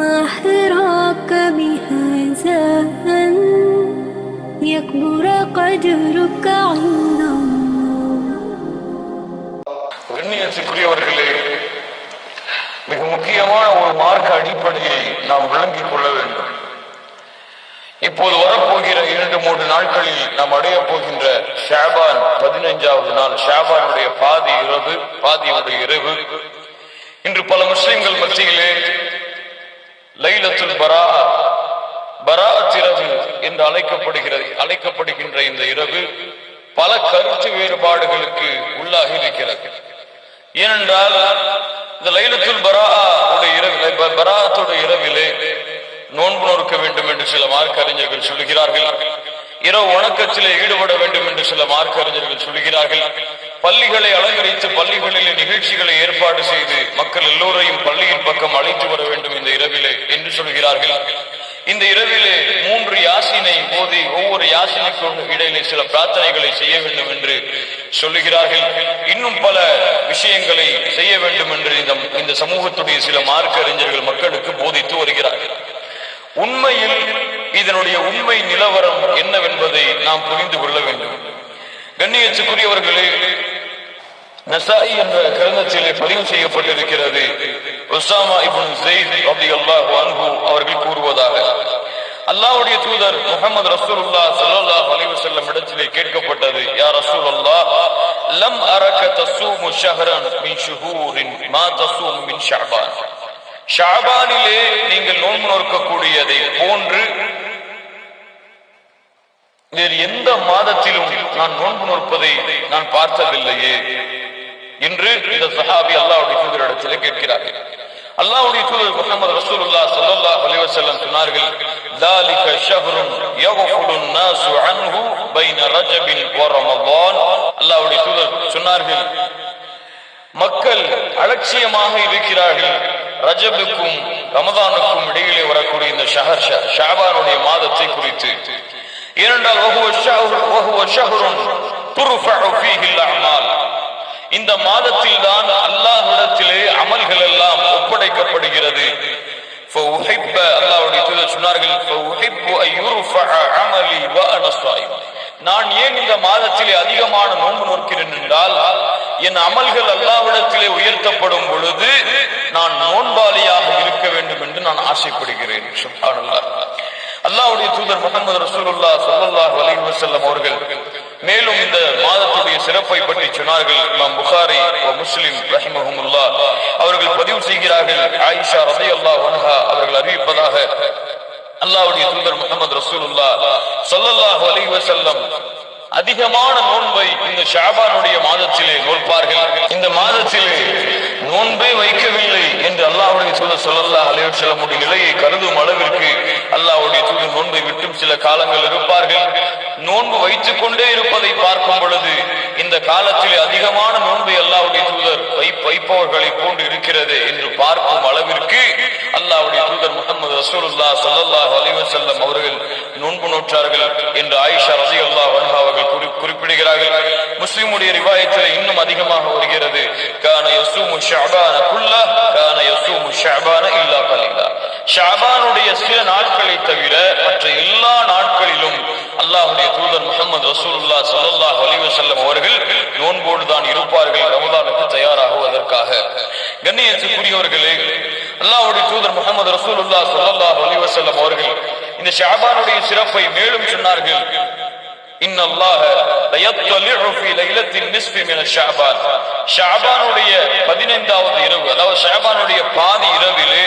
ما حراك بهذا أن يكبر قدرك عند الله. கண்ணியத்துக்குரியவர்களே, மிக முக்கியமான ஒரு மார்க்க அடிப்படையை நாம் விளங்கிக் கொள்ள வேண்டும். இப்போது வரப்போகிற 2-3 நாட்களில் நாம் அடைய போகின்ற ஷாபான் 15வது நாள், ஷாபானுடைய பாதியுடைய இரவு. இன்று பல முஸ்லிம்கள் மத்தியிலே லைலத்துல் பராஅத் இரவு என்று அழைக்கப்படுகின்ற இந்த இரவு பல கருத்து வேறுபாடுகளுக்கு உள்ளாகி இருக்கிறது. ஏனென்றால் இந்த லைலத்துல் பராஅத்துடைய இரவிலே நோன்பு நோக்க வேண்டும் என்று சில மார்க்க அறிஞர்கள் சொல்லுகிறார்கள். இரவு வணக்கத்திலே ஈடுபட வேண்டும் என்று சில மார்க்க அறிஞர்கள் சொல்லுகிறார்கள். பள்ளிகளை அலங்கரித்து பள்ளிகளிலே நிகழ்ச்சிகளை ஏற்பாடு செய்து மக்கள் எல்லோரையும் பள்ளியின் பக்கம் அழைத்து வர வேண்டும் இந்த இரவிலே என்று சொல்கிறார்கள். இந்த இரவிலே 3 யாசினை ஓதி ஒவ்வொரு யாசினைக்கும் இடையிலே சில பிரார்த்தனைகளை செய்ய வேண்டும் என்று சொல்லுகிறார்கள். இன்னும் பல விஷயங்களை செய்ய வேண்டும் என்று இந்த சமூகத்துடைய சில மார்க்க அறிஞர்கள் மக்களுக்கு போதித்து வருகிறார்கள். உண்மையில் இதனுடைய உண்மை நிலவரம் என்னவென்பதை நாம் புரிந்து கொள்ள வேண்டும். கண்ணியத்துக்குரியவர்களே, நசாயி என்ற கிரந்தத்திலே பதிவு செய்யப்பட்டிருக்கிறது. உஸாமா இப்னு ஸைத் ரலியல்லாஹு அன்ஹு அவர்கள் கூறுவதாக, அல்லாஹ்வுடைய தூதர் முஹம்மது ரசூலுல்லாஹ் ஸல்லல்லாஹு அலைஹி வஸல்லம் இடத்திலே கேட்கப்பட்டது, யா ரசூலல்லாஹ், லம் அரக தஸூமு ஷஹரன் மின் ஷுஹூரின் மா தஸூமு மின் ஷஅபான். ஷஅபானிலே நீங்கள் நோன்பு நோக்கக்கூடியதை போன்று வேறு எந்த மாதத்திலும் நான் நோன்பு நோற்பதை நான் பார்த்ததில்லையே என்று இந்த சஹாபி அல்லாஹ்வுடைய தூதரிடத்திலே கேட்கிறார்கள். அல்லாஹ்வுடைய தூதர் முஹம்மது ரசூலுல்லாஹ் ஸல்லல்லாஹு அலைஹி வஸல்லம் சொன்னார்கள், ذلك شهر يغفل الناس عنه بين رجب ورمضان. அல்லாஹ்வுடைய தூதர் சொன்னார்கள், மக்கள் அலட்சியமாக இருக்கிறார்கள் ரஜபுக்கும் ரமதானுக்கும் இடையிலே வரக்கூடிய இந்த ஷஅபானுடைய மாதத்தை குறித்து. ஏனென்றால் இந்த மாதத்தில் தான் அல்லாஹ்விடத்திலே அமல்கள் எல்லாம் ஒப்படைக்கப்படுகிறது. அல்லாஹ்வுடைய தூதர் சொன்னார்கள், நான் ஏன் இந்த மாதத்திலே அதிகமான நோன்பு நோக்கிறேன் என்றால், என் அமல்கள் அல்லாஹ்விடத்திலே உயர்த்தப்படும் பொழுது நான் நோன்பாளியாக இருக்க வேண்டும் என்று நான் ஆசைப்படுகிறேன். சுப்ஹானல்லாஹ். அல்லாஹ்வுடைய தூதர் முஹம்மது ரசூலுல்லாஹ் ஸல்லல்லாஹு அலைஹி வஸல்லம் அவர்கள் மேலும் இந்த மாதத்துடைய சிறப்பை பற்றி சொன்னார்கள். இமாம் புகாரி முஸ்லிம் ரஹிமஹுமுல்லாஹ் அவர்கள் பதிவு செய்கிறார்கள். ஆயிஷா ரலியல்லாஹு அன்ஹா அவர்கள் அறிவிப்பதாக, அல்லாஹ்வுடைய தூதர் முஹம்மது ரசூலுல்லாஹ் ஸல்லல்லாஹு அலைஹி வஸல்லம் அதிகமான நோன்பை இந்த ஷஅபானுடைய மாதத்திலே நோற்பார்கள். இந்த மாதத்திலே நோன்பே வைக்கவில்லை என்று அல்லாஹ்வுடைய தூதர் ஸல்லல்லாஹு அலைஹி வஸல்லம் நிலையை கருதும் அளவிற்கு அல்லாஹ்வுடைய தூதர் நோன்பை விட்டும் சில காலங்கள் இருப்பார்கள். நோன்பு வைத்துக் கொண்டே இருப்பதை பார்க்கும் பொழுது இந்த காலத்திலே அதிகமான நோன்பை அல்லாஹ்வுடைய தூதர் வைப்பவர்களை போன்று இருக்கிறது என்று பார்க்கும் அளவிற்கு அல்லாஹ்வுடைய தூதர் முஹம்மது ரசூலுல்லாஹ் ஸல்லல்லாஹு அலைஹி வஸல்லம் அவர்கள் நோன்பு நோற்றார்கள் என்று ஆயிஷா ரலியல்லாஹு அன்ஹா அவர்கள் குறிப்பிடுகிறார்கள். முஸ்லிமுடைய ரிவாயத்திலே இன்னும் அதிகமாக வருகிறது, கான யஸூமு ஷஅபான குல்லஹ் கான யஸூமு ஷஅபான இல்லா கலீலா. ஷஅபானுடைய சில நாட்களை தவிர மற்ற எல்லா நாட்களிலும் அல்லாஹ்வுடைய தூதர் முஹம்மது ரசூலுல்லாஹ் ஸல்லல்லாஹு அலைஹி வஸல்லம் அவர்கள் நோன்போடு தான் இருப்பார்கள், ரமதானுக்கு தயாராகுவதற்காக. கண்ணியத்துக்குரியவர்களே, அல்லாஹ்வுடைய தூதர் முஹம்மது ரசூலுல்லாஹ் ஸல்லல்லாஹு அலைஹி வஸல்லம் அவர்கள் இந்த ஷஅபானுடைய சிறப்பை மேலும் சொன்னார்கள். இன்னல்லாஹ லயத்தலிஉ ஃபீ லைலத்தின் நிஸ்ஃபி மின ஷஅபான். ஷஅபானுடைய 15வது இரவு, அதாவது ஷஅபானுடைய பாதி இரவிலே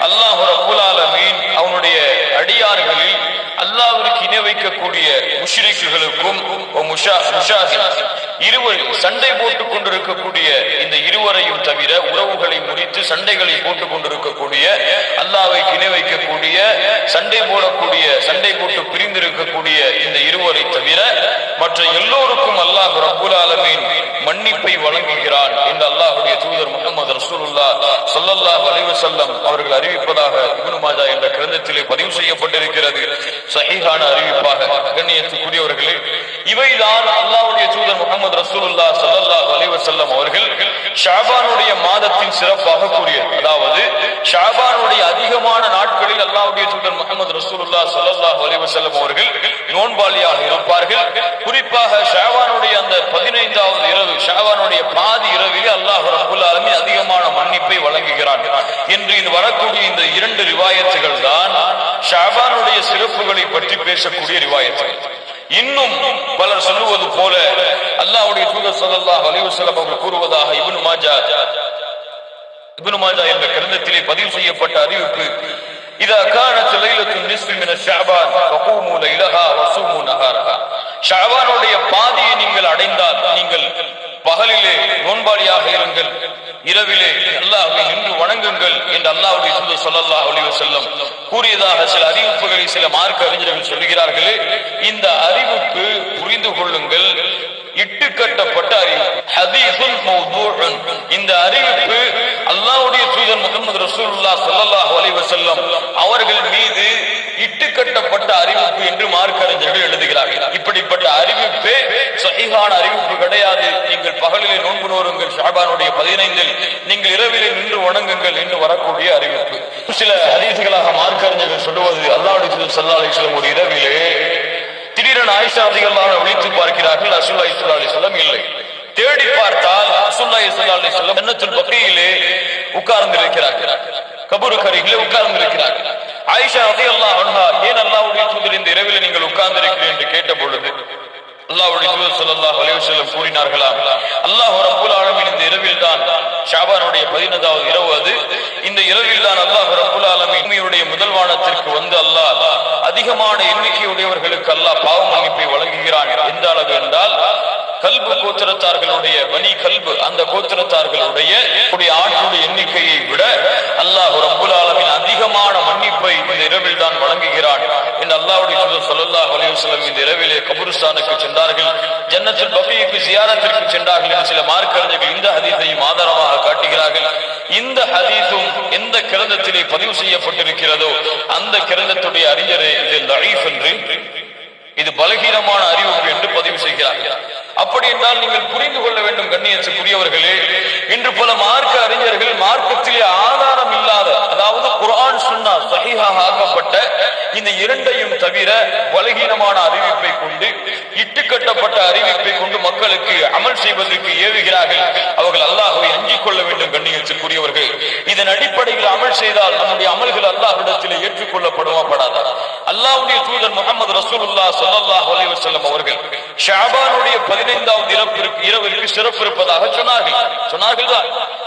அல்லாஹ் ரப்பல் ஆலமீன் அவனுடைய அடியார்களில் அல்லாஹ்விற்கு இணை வைக்கக்கூடிய முஷ்ரிக்குகளுக்கும் இருவர் சண்டை போட்டுக் கொண்டிருக்கக்கூடிய இந்த இருவரையும் தவிர, உறவுகளை முறித்து சண்டைகளை போட்டுக் கொண்டிருக்கக்கூடிய, அல்லாஹ்வை இணை வைக்கக்கூடிய, சண்டை போட்டு பிரிந்திருக்கக்கூடிய இந்த இருவரை தவிர மற்ற எல்லோருக்கும் அல்லாஹ் ரப்பல் ஆலமீன் மன்னிப்பை வழங்குகிறான் என்று அல்லாஹ்வுடைய தூதர் முஹம்மது ரசூலுல்லாஹ் ஸல்லல்லாஹு அலைஹி வஸல்லம் அவர்கள் அறிவிப்பதாக இப்னு மாஜா என்ற கிரந்தத்திலே பதிவு செய்யப்பட்டிருக்கிறது, சஹீஹான அறிவிப்பாக. கண்ணியத்துக்குரியவர்களே, இவைதான் அல்லாஹ்வுடைய தூதர் முஹம்மது ரசூலுல்லாஹ் ஸல்லல்லாஹு அலைஹி வஸல்லம் அவர்கள் ஷஅபானுடைய மாதத்தின் சிறப்பாக கூறியது. அதாவது ஷஅபானுடைய அதிகமான ஸல்லல்லாஹு அலைஹி வஸல்லம் அவர்கள் நோன்பாளியாக இருப்பார்கள். குறிப்பாக ஷாபானுடைய அந்த 15வது இரவு, ஷாபானுடைய பாதி இரவிலே அல்லாஹ் ரப்பல் ஆலமீன் அதிகமான மன்னிப்பை வழங்குகிறான் என்று இது வரக்கூடிய இந்த 2 ரிவாயத்துகள் தான் ஷாபானுடைய சிறப்புகளை பற்றி பேசக்கூடிய ரிவாயத்துகள். இன்னும் பலர் சொல்லுவது போல அல்லாஹ்வுடைய தூதர் ஸல்லல்லாஹு அலைஹி வஸல்லம் அவர்கள் கூறுவதாக இப்னு மாஜா என்ற கிரந்தத்திலே பதிவு செய்யப்பட்ட அறிவிப்பு, இதா கானத் லைலத்துன் நிஸ்ஃபி மின ஷஅபான் ஃபகூமு லைலஹா வஸூமு நஹாரஹா. ஷஅபானுடைய பாதியை நீங்கள் அடைந்தால் நீங்கள் பகலிலே நோன்பாளியாக இருங்கள், இரவிலே அல்லாஹ்வை நின்று வணங்குங்கள் என்று அல்லாஹ்வுடைய தூதர் ஸல்லல்லாஹு அலைஹி வஸல்லம் கூறியதாக சில அறிவிப்புகளை சில மார்க்க அறிஞர்கள் சொல்கிறார்களே. இந்த அறிவிப்பு புரிந்து கொள்ளுங்கள், இட்டுக்கட்டப்பட்ட அறிவிப்பு, ஹதீஸுன் மௌதூஉன். இந்த அறிவிப்பு அல்லாஹ்வுடைய தூதர் முஹம்மது ரசூலுல்லாஹ் ஸல்லல்லாஹு அலைஹி வஸல்லம் அவர்கள் மீது இட்டுக்கட்டப்பட்ட அறிவிப்பு என்று மார்க்க அறிஞர்கள் எழுதுகிறார்கள். இப்படிப்பட்ட அறிவிப்பே சஹீஹான அறிவிப்பு கிடையாது. நீங்கள் பகலிலே நோன்பு நோருங்கள் ஷஅபானுடைய 15இல், நீங்கள் இரவிலே நின்று வணங்குங்கள் என்று வரக்கூடிய அறிவிப்பு. சில ஹதீஸ்களாக மார்க்க அறிஞர்கள் சொல்லுவது, அல்லாஹ்வுடைய தூதர் ஸல்லல்லாஹு அலைஹி வஸல்லம் ஒரு இரவிலே திடீரென ஆயிஷா ரலியல்லாஹு அன்ஹா விழித்து பார்க்கிறார்கள், ரசூலுல்லாஹி ஸல்லல்லாஹு அலைஹி வஸல்லம் இல்லை. தேடி பார்த்தால் ரசூலுல்லாஹி ஸல்லல்லாஹு அலைஹி வஸல்லம் ஜன்னத்துல் பகீயிலே உட்கார்ந்து இருக்கிறார்கள், கபருக்கு அருகிலே உட்கார்ந்து இருக்கிறார்கள். ஆயிஷா ரலியல்லாஹு அன்ஹா, ஏன் அல்லாஹ்வுடைய தூதர் இந்த இரவிலே நீங்கள் உட்கார்ந்து இருக்கிறீர்கள் என்று கேட்ட பொழுது அல்லாஹ்வுடைய தூதர் ஸல்லல்லாஹு அலைஹி வஸல்லம் கூறினார்களாம், அல்லாஹ் ரப்பல் ஆலமீன் இந்த இரவில் தான், ஷஅபானுடைய 15வது இரவு அது, இந்த இரவில் தான் அல்லாஹ் ரப்பல் ஆலமீன் பூமியுடைய முதல் வானத்திற்கு வந்து அல்லாஹ் அதிகமான எண்ணிக்கையுடையவர்களுக்கு அல்லாஹ் பாவ மன்னிப்பை வழங்குகிறான். எந்த அளவு என்றால், கல்பு கோத்திரத்தார்களுடைய பனி கல்பு, அந்த கோத்திரத்தார்களுடைய ஆட்களுடைய எண்ணிக்கையை விட அல்லாஹ் ரப்பல் ஆலமீன் அதிகமான மன்னிப்பை இந்த இரவில் தான் வழங்குகிறான் என்று அல்லாஹ்வுடைய தூதர் ஸல்லல்லாஹு அலைஹி வஸல்லம் இந்த இரவிலே கபருஸ்தானுக்கு சென்றார்கள், ஜன்னத்துல் பகீக்கு ஜியாரத்திற்கு சென்றார்கள் என்று சில மார்க்க அறிஞர்கள் இந்த ஹதீஸையும் ஆதாரமாக காட்டுகிறார்கள். இந்த ஹதீஸும் எந்த கிரந்தத்திலே பதிவு செய்யப்பட்டிருக்கிறதோ அந்த கிரந்தத்துடைய அறிஞரே இது லஈஃப் என்று, இது பலகீனமான அறிவிப்பு என்று பதிவு செய்கிறார்கள். அப்படி என்றால் நீங்கள் புரிந்து கொள்ள வேண்டும் கண்ணியத்துக்குரியவர்களே, இன்று பல மார்க்க அறிஞர்கள் மார்க்கத்திலே ஆதாரம் இல்லாத, அதாவது குர்ஆன் சுன்னா சஹீஹாக ஆக்கப்பட்ட இந்த இரண்டையும் தவிர பலகீனமான அறிவிப்பை கொண்டு, இட்டுக்கட்டப்பட்ட அறிவிப்பை கொண்டு மக்களுக்கு அமல் செய்வதற்கு ஏவுகிறார்கள். அவர்கள் அல்லாஹ்வை அஞ்சிக் கொள்ள வேண்டும் கண்ணியத்துக்குரியவர்கள். இதன் அடிப்படையில் அமல் செய்தால் நம்முடைய அமல்கள் அல்லாஹ்விடத்திலே ஏற்றுக்கொள்ளப்படுமா படாதா? அல்லாஹ்வுடைய தூதர் முஹம்மது ரசூலுல்லாஹ் ஸல்லல்லாஹு அலைஹி வஸல்லம் அவர்கள் ஷஅபானுடைய 15வது இரவிற்கு சிறப்பு இருப்பதாக சொன்னார்கள்.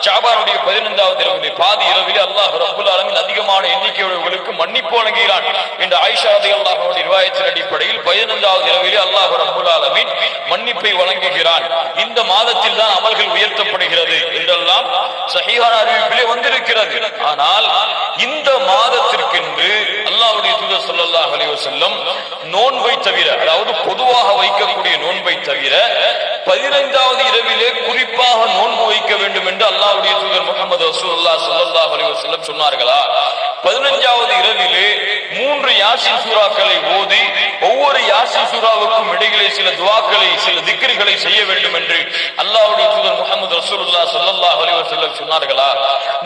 ஷஅபானுடைய 15வது இரவிலே பாதி இரவிலே அல்லாஹ் ரப்பல் ஆலமீன் அதிகமான எண்ணிக்கையுள்ளவர்களுக்கு மன்னிப்பு வழங்குகிறான் என்று ஆயிஷா ரலியல்லாஹு அன்ஹா ரிவாயத்தின் அடிப்படையில் 15வது இரவிலே அல்லாஹ் ரப்பல் ஆலமீன் மன்னிப்பை வழங்குகிறான். இந்த மாதத்தில் தான் அமல்கள் உயர்த்தப்படுகிறது என்றெல்லாம் சஹீஹான அறிவிப்பிலே வந்திருக்கிறது. ஆனால் இந்த மாதத்திற்கென்று அல்லாஹ்வுடைய தூதர் ஸல்லல்லாஹு அலைஹி வஸல்லம் நோன்பை தவிர, அதாவது பொதுவாக வைக்கக்கூடிய நோன்பை தவிர 15வது இரவிலே குறிப்பாக நோன்பு வைக்க வேண்டும் என்று அல்லாஹ்வுடைய தூதர் முஹம்மது ரசூலுல்லாஹ் ஸல்லல்லாஹு அலைஹி வஸல்லம் சொன்னார்களா? 15வது இரவிலே 3 யாசீன் சூறாக்களை ஓதி ஒவ்வொரு யாசீன் சூறாவுக்கும் இடையிலே சில துஆக்களை, சில திக்ர்களை செய்ய வேண்டும் என்று அல்லாஹ்வுடைய தூதர் முஹம்மது ரசூலுல்லாஹ் ஸல்லல்லாஹு அலைஹி வஸல்லம் சொன்னார்களா?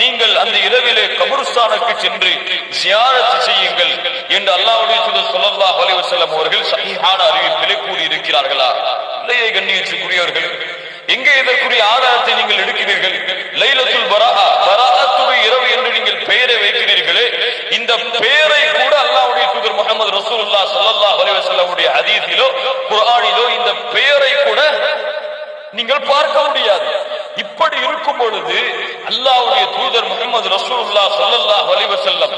நீங்கள் அந்த இரவிலே கபருஸ்தானுக்கு சென்று ஜியாரத் செய்யுங்கள் என்று அல்லாஹ்வுடைய தூதர் ஸல்லல்லாஹு அலைஹி வஸல்லம் அவர்கள் சஹீஹான அறிவிப்பிலே கூறி இருக்கிறார்களா? இல்லையே கண்ணியத்துக்குரியவர்கள். எங்கே இதற்குரிய ஆதாரத்தை நீங்கள் எடுக்கிறீர்கள்? லைலத்துல் பராஅத்துடைய இரவு என்று நீங்கள் பெயரை வைக்கிறீர்களே, இந்த பெயரை கூட அல்லாஹ்வுடைய தூதர் முஹம்மது ரசூலுல்லாஹ் ஸல்லல்லாஹு அலைஹி வஸல்லம் உடைய ஹதீஸிலோ குர்ஆனிலோ இந்த பெயரை கூட நீங்கள் பார்க்க முடியாது. இப்படி இருக்கும் பொழுது அல்லாஹ்வுடைய தூதர் முஹம்மது ரசூலுல்லாஹ் ஸல்லல்லாஹு அலைஹி வஸல்லம்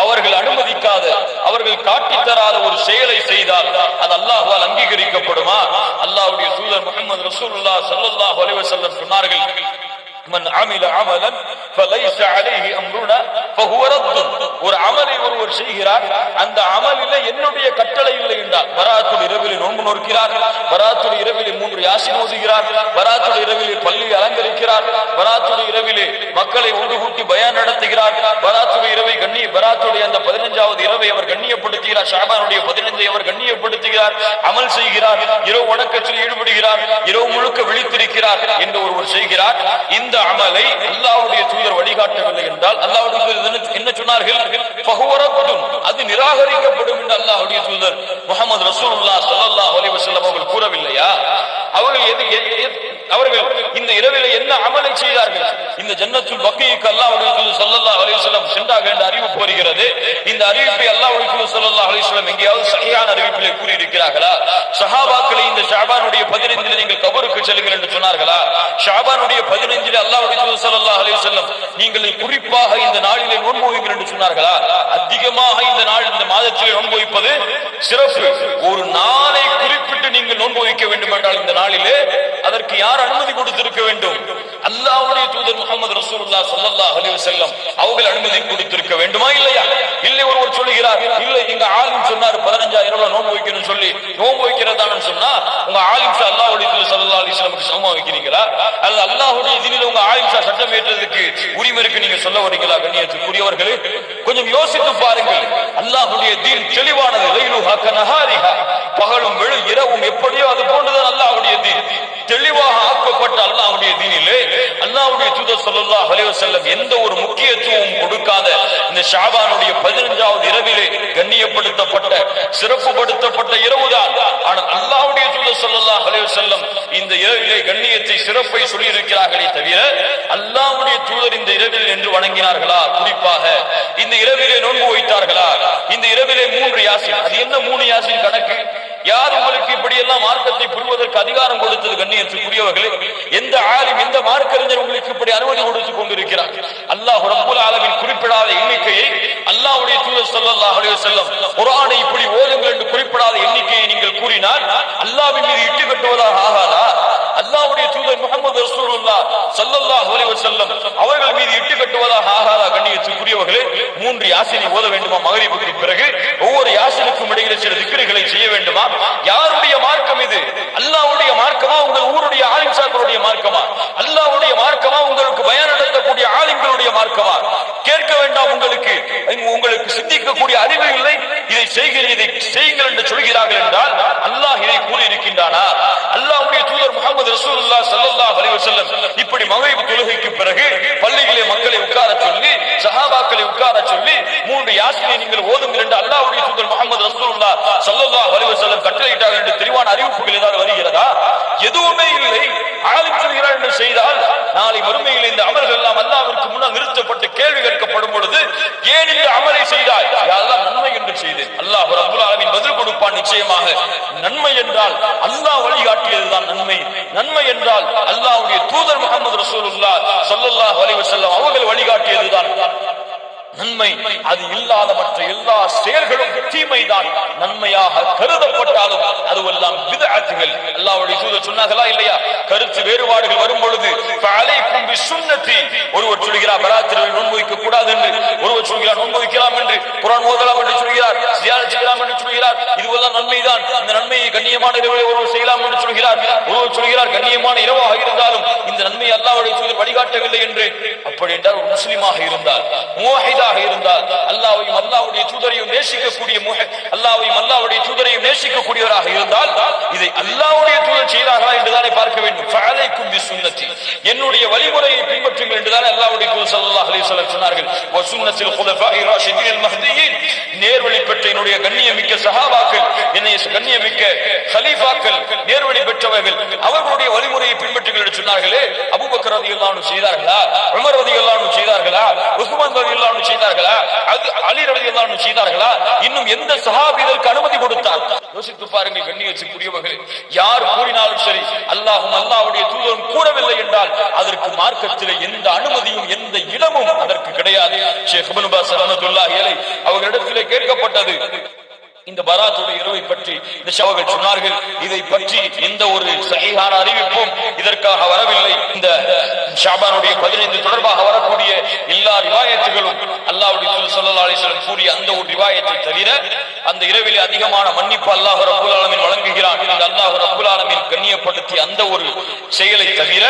அவர்கள் அனுமதிக்காத, அவர்கள் காட்டித் தராத ஒரு செயலை செய்தால் அது அல்லாஹ்வால் அங்கீகரிக்கப்படுமா? அல்லாஹ்வுடைய தூதர் முஹம்மது ரசூலுல்லாஹ் ஸல்லல்லாஹு அலைஹி வஸல்லம் சொன்னார்கள், மன் அமில அமலன் ஃபலைஸ அலைஹி அம்ருனா ஃபஹுவ ரத். ஒரு அமலை ஒருவர் செய்கிறார், அந்த அமலிலே என்னுடைய கட்டளை இல்லை என்றால், பராத்துடைய இரவிலே நோன்பு நோக்கிறார், பராத்துடைய இரவிலே 3 யாசீன் ஓதுகிறார், பராத்துடைய இரவிலே பள்ளி அலங்கரிக்கிறார், பராத்துடைய இரவிலே மக்களை ஒன்று கூட்டி பயான் நடத்துகிறார், பராத்துடைய இரவை பராத்துடைய அந்த 15வது இரவை அவர் கண்ணியப்படுத்துகிறார், ஷஅபானுடைய 15ஐ அவர் கண்ணியப்படுத்துகிறார், அமல் செய்கிறார், இரவு வணக்கத்தில் ஈடுபடுகிறார், இரவு முழுக்க விழித்திருக்கிறார் என்று ஒருவர் செய்கிறார். இந்த அமலை அல்லாஹ்வுடைய தூதர் வழிகாட்டவில்லை என்றால் அல்லாஹ்வுடைய தூதர் என்ன சொன்னார்கள்? ஃபஹுவ ரத்துன், அது நிராகரிக்கப்படும் என்று அல்லாஹ்வுடைய தூதர் முஹம்மது ரசூலுல்லாஹ் ஸல்லல்லாஹு அலைஹி வஸல்லம் அவர்கள் கூறவில்லையா? அவர்கள் இந்த இரவிலே என்ன அமலை செய்தார்கள்? இந்த ஜன்னத்துல் பக்கீக்கு அல்லாஹ்வுடைய தூதர் ஸல்லல்லாஹு அலைஹி வஸல்லம் சென்றார்கள் என்ற அறிவிப்பு வருகிறது. இந்த அறிவிப்பை அல்லாஹ்வுடைய தூதர் ஸல்லல்லாஹு அலைஹி வஸல்லம் எங்கேயாவது சஹீஹான அறிவிப்பிலே கூறியிருக்கிறார்களா? சஹாபாக்களை இந்த ஷஅபானுடைய 15 நீங்கள் கபருக்கு செல்லுங்கள் என்று சொன்னார்களா? ஷஅபானுடைய 15 அல்லாஹ்வுடைய தூதர் ஸல்லல்லாஹு அலைஹி வஸல்லம் நீங்கள் குறிப்பாக இந்த நாளிலே நோன்பு வையுங்கள் என்று சொன்னார்களா? அதிகமாக இந்த நாள் இந்த மாதத்திலே நோன்பு வைப்பது சிறப்பு. ஒரு நாளை குறிப்பிட்டு நீங்கள் நோன்பு வைக்க வேண்டும் என்றால் இந்த நாளிலே அதற்கு யார் அனுமதி கொடுத்திருக்க வேண்டும்? அல்லாஹ்வுடைய தூதர் முஹம்மது ரசூலுல்லாஹ் ஸல்லல்லாஹு அலைஹி வஸல்லம் அவர்கள் அனுமதி கொடுத்திருக்க வேண்டுமா இல்லையா? இல்லை ஒருவர் சொல்லுகிறார், இல்லை எங்க ஆலிம் சொன்னார் 15,000 நோன்பு வைக்கணும்னு சொல்லி நோன்பு வைக்கிறதான்னு சொன்னா உங்க ஆலிம் ஷா அல்லாஹ்வுடைய தூதர் ஸல்லல்லாஹு அலைஹி வஸல்லம் சமமா வைக்கிறீங்களா? அல்ல அல்லாஹ்வுடைய தீனில் உங்க ஆலிம் ஷா சட்டம் ஏற்றதுக்கு உரிமை இருக்கு நீங்க சொல்ல வரீங்களா? கண்ணியத்துக்குரியவர்களே, கொஞ்சம் யோசித்து பாருங்கள். அல்லாஹ்வுடைய தீன் தெளிவானது. லைலுஹா கனஹாரிஹா, பகலும் இரவும் எப்படியோ அது போன்றுதான் அல்லாஹ்வுடைய தீன். தெளிவாக ஆக்கப்பட்ட அல்லாஹ்வுடைய தீனிலே அல்லாஹ்வுடைய தூதர் ஸல்லல்லாஹு அலைஹி வஸல்லம் எந்த ஒரு முக்கியத்துவம் கொடுக்காத இந்த ஷஅபானுடைய 15வது இரவிலே கண்ணியப்படுத்தப்பட்ட சிறப்புப்படுத்தப்பட்ட இரவுதான். ஆனால் அல்லாஹ்வுடைய தூதர் ஸல்லல்லாஹு அலைஹி வஸல்லம் இந்த இரவிலே கண்ணியத்தை சிறப்பை சொல்லி இருக்கிறார்களே தவிர அல்லாஹ்வுடைய தூதர் இந்த இரவில் என்று வணங்கினார்களா? குறிப்பாக இந்த இரவிலே நோன்பு வைத்தார்களா? இந்த இரவிலே 3 யாசின். அது என்ன 3 யாசின் கணக்கு? யார் உங்களுக்கு இப்படி எல்லாம் மார்க்கத்தை புரிவதற்கு அதிகாரம் கொடுத்தது? கண்ணியத்துக்குரியவர்களே, எந்த ஆலிம் எந்த மார்க்கறிஞர் உங்களுக்கு இப்படி அனுமதி கொடுத்துக் கொண்டிருக்கிறார்? அல்லாஹ் ரப்பல் ஆலமீன் குறிப்பிடாத எண்ணிக்கையை அல்லாஹ்வுடைய தூதர் ஸல்லல்லாஹு அலைஹி வஸல்லம் குர்ஆனை இப்படி ஓதுங்கள் என்று குறிப்பிடாத எண்ணிக்கையை நீங்கள் கூறினால் அல்லாஹ்வின் மீது இட்டு கட்டுவதாக ஆகாதா? அல்லாஹ்வுடைய தூதர் முஹம்மது ரசூலுல்லாஹ் ஸல்லல்லாஹு அலைஹி வஸல்லம் அவர்கள் மீது இட்டு கட்டுவதாக ஆகாதா? கண்ணியத்துக்குரியவர்களே, 3 யாசினை ஓத வேண்டுமா? மக்ரிபுக்கு பிறகு ஒவ்வொரு யாசினுக்கும் இடையிலே சில திக்ருகளை செய்ய வேண்டுமா? யாருடைய மார்க்கம் இது? அல்லாஹ்வுடைய மார்க்கமா? உங்கள் ஊருடைய ஆலிம் ஷாக்களுடைய மார்க்கமா? அல்லாஹ்வுடைய மார்க்கமா? உங்களுக்கு பயான் நடத்தக்கூடிய ஆலிம்களுடைய மார்க்கமா? கேட்க வேண்டாம். உங்களுக்கு சிந்திக்கக்கூடிய அறிவு இல்லை. இதை செய்யுங்கள் என்று சொல்கிறார்கள் என்றால் அல்லாஹ் இதை கூறி இருக்கின்றானா? அல்லாஹ்வுடைய தூதர் முஹம்மது ரசூலுல்லாஹ் ஸல்லல்லாஹு அலைஹி வஸல்லம் இப்படி மக்ரிப் தொழுகைக்கு பிறகு பள்ளியிலே மக்களை உட்கார சொல்லி சஹாபாக்களை உட்கார சொல்லி 3 யாசினை நீங்கள் ஓதுங்கள் என்று அல்லாஹ்வுடைய தூதர் முஹம்மது ரசூலுல்லாஹ் ஸல்லல்லாஹு அலைஹி வஸல்லம் கட்டளையிட்டார்கள் என்று தெளிவான அறிவிப்புகள் ஏதாவது வருகிறதா? எதுவுமே இல்லை. ஆலிம் சொல்கிறார் என்று செய்தால் நாளை மறுமையில் இந்த அமல்கள் எல்லாம் அல்லாஹ்விற்கு முன்னால் நிறுத்தப்பட்டு கேள்வி கேட்கப்படும் பொழுது ஏன் இந்த அமலை செய்தாய்? யா அல்லாஹ் நன்மை என்று செய்தேன். அல்லாஹ் ரப்பல் ஆலமீன் பதில் கொடுப்பான். நிச்சயமாக நன்மை என்றால் அல்லாஹ் வழிகாட்டியதுதான் நன்மை. நன்மை என்றால் அல்லாஹ்வுடைய தூதர் முஹம்மது ரசூலுல்லாஹ் ஸல்லல்லாஹு அலைஹி வஸல்லம் அவர்கள் வழிகாட்டியதுதான் நன்மை. அது இல்லாத மற்ற எல்லா செயல்களும் தீமைதான். நன்மையாக கருதப்பட்டாலும் அதுவெல்லாம் பித்அத்துகள். அல்லாஹ்வுடைய தூதர் சொன்னார்களா இல்லையா? கருத்து வேறுபாடுகள் வரும் பொழுது ஃபஅலைக்கும் பிசுன்னதி, ஒருவர் சொல்கிறார் பராத்திரவை நோன்பு வைக்க கூடாது என்று, ஒருவர் சொல்கிறார் நோன்பு வைக்கலாம் என்று, குர்ஆன் ஓதலாம் என்று சொல்கிறார், ஜியாரத் செய்யலாம் என்று சொல்கிறார். இதுவெல்லாம் நன்மைதான். இந்த நன்மையை கண்ணியமான இரவிலே ஒருவர் செய்யலாம் என்று சொல்கிறார். ஒருவர் சொல்கிறார் கண்ணியமான இரவாக இருந்தாலும் இந்த நன்மையை அல்லாஹ்வுடைய தூதர் வழிகாட்டவில்லை என்று. அப்படி என்றால் ஒரு முஸ்லிமாக இருந்தால், முவஹிதா இருந்தால், அல்லாஹ்வையும் அல்லாஹ்வுடைய தூதரையும் நேசிக்கக்கூடிய அல்லாஹ்வையும் அல்லாஹ்வுடைய தூதரையும் நேசிக்கக்கூடியவராக இருந்தால் இதை அல்லாஹ்வுடைய தூதர் செய்தார்களா என்றுதானே பார்க்க வேண்டும். ஃபஅலைக்கும் பிசுன்னதி, என்னுடைய வழிமுறையை பின்பற்றுங்கள் என்றுதானே அல்லாஹ்வுடைய தூதர் ஸல்லல்லாஹு அலைஹி வஸல்லம் சொன்னார்கள். வ சுன்னத்தில் குலஃபாஇ ராஷிதீன் மஹ்தியீன், நேர்வழி பெற்ற என்னுடைய கண்ணியமிக்க சஹாபாக்கள், என்னுடைய கண்ணியமிக்க கலீஃபாக்கள், நேர்வழி பெற்றவர்கள், அவர்களுடைய வழிமுறையை பின்பற்றுங்கள் என்று சொன்னார்களே. அபூபக்கர் ரலியல்லாஹு அன்ஹு செய்தார்களா? உமர் ரலியல்லாஹு அன்ஹு செய்தார்களா? உஸ்மான் ரலியல்லாஹு அன்ஹு செய்தார்களா? அது அலி ரலியல்லாஹு அன்ஹு செய்தார்களா? இன்னும் எந்த சஹாபி இதற்கு அனுமதி கொடுத்தார்? யோசித்து பாருங்கள் கண்ணியத்துக்குரியவர்களே. யார் கூறினாலும் சரி அல்லாஹ்வும் அல்லாஹ்வுடைய தூதரும் கூறவில்லை என்றால் அதற்கு மார்க்கத்திலே எந்த அனுமதியும் எந்த இடமும் அதற்கு கிடையாது. ஷேக் இப்னு பாஸ் ரஹ்மத்துல்லாஹி அலைஹி அவர்களிடத்திலே கேட்கப்பட்டது இந்த பராத்துடைய இரவை பற்றி. இந்த ஷாவர்கள் சொன்னார்கள் இதை பற்றி எந்த ஒரு சஹீஹான அறிவிப்பும் இதற்காக வரவில்லை. இந்த ஷாபானுடைய 15 தொடர்பாக வரக்கூடிய எல்லா ரிவாயத்துகளும் அல்லாஹ்வுடைய தூதர் ஸல்லல்லாஹு அலைஹி வஸல்லம் கூறிய அந்த ஒரு ரிவாயத்தை தவிர அந்த இரவிலே அதிகமான மன்னிப்பு அல்லாஹ் ரப்பல் ஆலமீன் வழங்குகிறான். இந்த அல்லாஹ் ரப்பல் ஆலமீன் கண்ணியப்படுத்திய அந்த ஒரு செயலை தவிர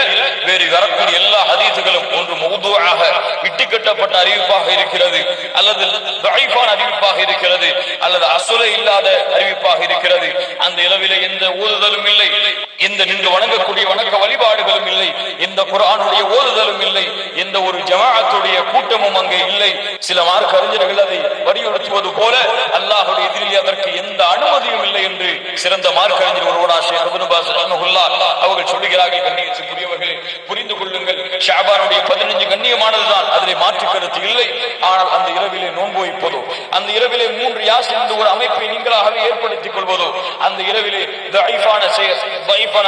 வேறு வரக்கூடிய எல்லா ஹதீஸுகளும் ஒன்று மௌதுஆக இட்டுக்கட்டப்பட்ட அறிவிப்பாக இருக்கிறது, அல்லது தஈஃபான அறிவிப்பாக இருக்கிறது, அல்லது அஸ்ஸல இல்லாத அறிவிப்பாக இருக்கிறது. அந்த இரவிலே எந்த ஓதுதலும் இல்லை, எந்த நின்று வணங்கக்கூடிய வணக்க வழிபாடுகளும் இல்லை, எந்த குர்ஆனுடைய ஓதுதலும் இல்லை, எந்த ஒரு ஜமாஅத்துடைய கூட்டமும் அங்கே இல்லை. சில மார்க்க அறிஞர்கள் அதை வலியுறுத்துவது போல அல்லாஹ்வுடைய எதிரில் அதற்கு எந்த அனுமதியும் இல்லை என்று சிறந்த மார்க்கறிஞர் ஒருவரா ஷேக் இப்னு பாஸ் ரஹ்மத்துல்லாஹ் அவர்கள் சொல்கிறார்கள். கண்ணியத்துக்குரியவர்களே, புரிந்து கொள்ளுங்கள், ஷஅபானுடைய 15 கண்ணியமானதுதான், அதிலே மாற்று கருத்து இல்லை. ஆனால் அந்த இரவிலே நோன்பு வைப்பதோ, அந்த இரவிலே 3 யாசின் என்ற ஒரு அமைப்பை நீங்களாகவே ஏற்படுத்திக் கொள்வதோ, அந்த இரவிலே தஈஃபான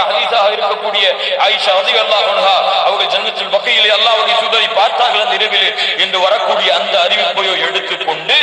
ஹதீஸாக இருக்கக்கூடிய ஆயிஷா ரலியல்லாஹு அன்ஹா அவர்கள் ஜன்னத்துல் பக்கீயிலே அல்லாஹ்வுடைய தூதரை பார்த்தார்கள் அந்த இரவிலே என்று வரக்கூடிய அந்த அறிவிப்பையோ எடுத்துக்கொண்டு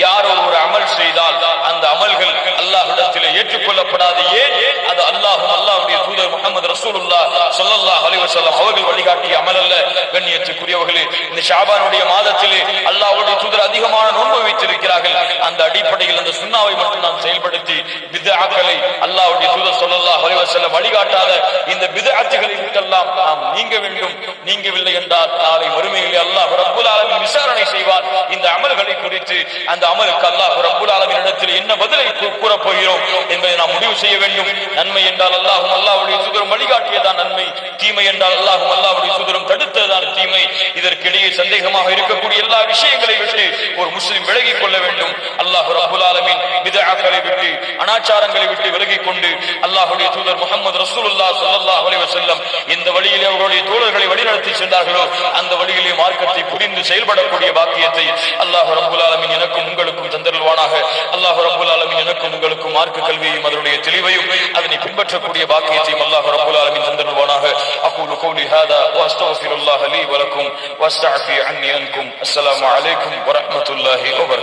யார் ஒரு அமல் செய்தால் அந்த அமல்கள் அல்லாஹ்விடத்திலே ஏற்றுக்கொள்ளப்படாது. ஏன்? அது அல்லாஹ்வும் அல்லாஹ்வுடைய தூதர் முஹம்மது ரசூலுல்லாஹ் ஸல்லல்லாஹு அலைஹி வஸல்லம் அவர்கள் வழிகாட்டிய அமல் அல்ல. கண்ணியத்துக்குரியவர்களே, இந்த ஷஅபானுடைய மாதத்திலே அல்லாஹ்வுடைய தூதர் அதிகமான நோன்பு வைத்திருக்கிறார்கள். அந்த அடிப்படையில் அந்த சுன்னாவை மட்டும் நாம் செயல்படுத்தி பித்ஆக்களை அல்லாஹ்வுடைய தூதர் ஸல்லல்லாஹு அலைஹி வஸல்லம் வழிகாட்டாத இந்த பித்ஆத்துகளை விட்டெல்லாம் நாம் நீங்க வேண்டும். நீங்கவில்லை என்றால் நாளை மறுமையிலே அல்லாஹ் ரப்பல் ஆலமீன் விசாரணை செய்வார் இந்த அமல்களை குறித்து. அந்த அமலுக்கு அல்லாஹ் ரப்பல் ஆலமீன் இடத்தில் என்ன பதிலை கூறப் போகிறோம் என்பதை நாம் முடிவு செய்ய வேண்டும். நன்மை என்றால் அல்லாஹ்வும் அல்லாஹ்வுடைய தூதரும் வழிகாட்டியதான் நன்மை, தீமை என்றால் அல்லாஹ்வும் அல்லாஹ்வுடைய தூதரும் தடுத்ததுதான் தீமை. இதற்கிடையே சந்தேகமாக இருக்கக்கூடிய எல்லா விஷயங்களை விட்டு ஒரு முஸ்லிம் விலகிக் கொள்ள வேண்டும். அல்லாஹ் ரப்பல் ஆலமீன் பித்ஆக்களை விட்டு, அனாச்சாரங்களை விட்டு விலகிக் கொண்டு அல்லாஹ்வுடைய தூதர் முஹம்மது ரசூலுல்லாஹ் ஸல்லல்லாஹு அலைஹி வஸல்லம் இந்த வழியிலே அவருடைய தோழர்களை வழிநடத்தி சென்றார்களோ அந்த வழியிலே மார்க்கத்தை புரிந்து செயல்படக்கூடிய பாக்கியத்தை அல்லாஹ் ரப்பல் ஆலமீன் எனக்கும் உங்களுக்கும் தந்தருள்வானாக. அல்லாஹ் ரப்பல் ஆலமீன் எனக்கும் உங்களுக்கும் மார்க்க கல்வியையும் அதனுடைய தெளிவையும் அதனை பின்பற்றக்கூடிய பாக்கியத்தையும் அல்லாஹ் ரப்பல் ஆலமீன் தந்தருள்வானாக. அகூலு கௌலி ஹாதா வ அஸ்தக்ஃபிருல்லாஹ லீ வ லக்கும் வ அஸ்தஃபி அன்னி அன்கும். அஸ்ஸலாமு அலைக்கும் வ ரஹ்மத்துல்லாஹி வ பரகாத்துஹு.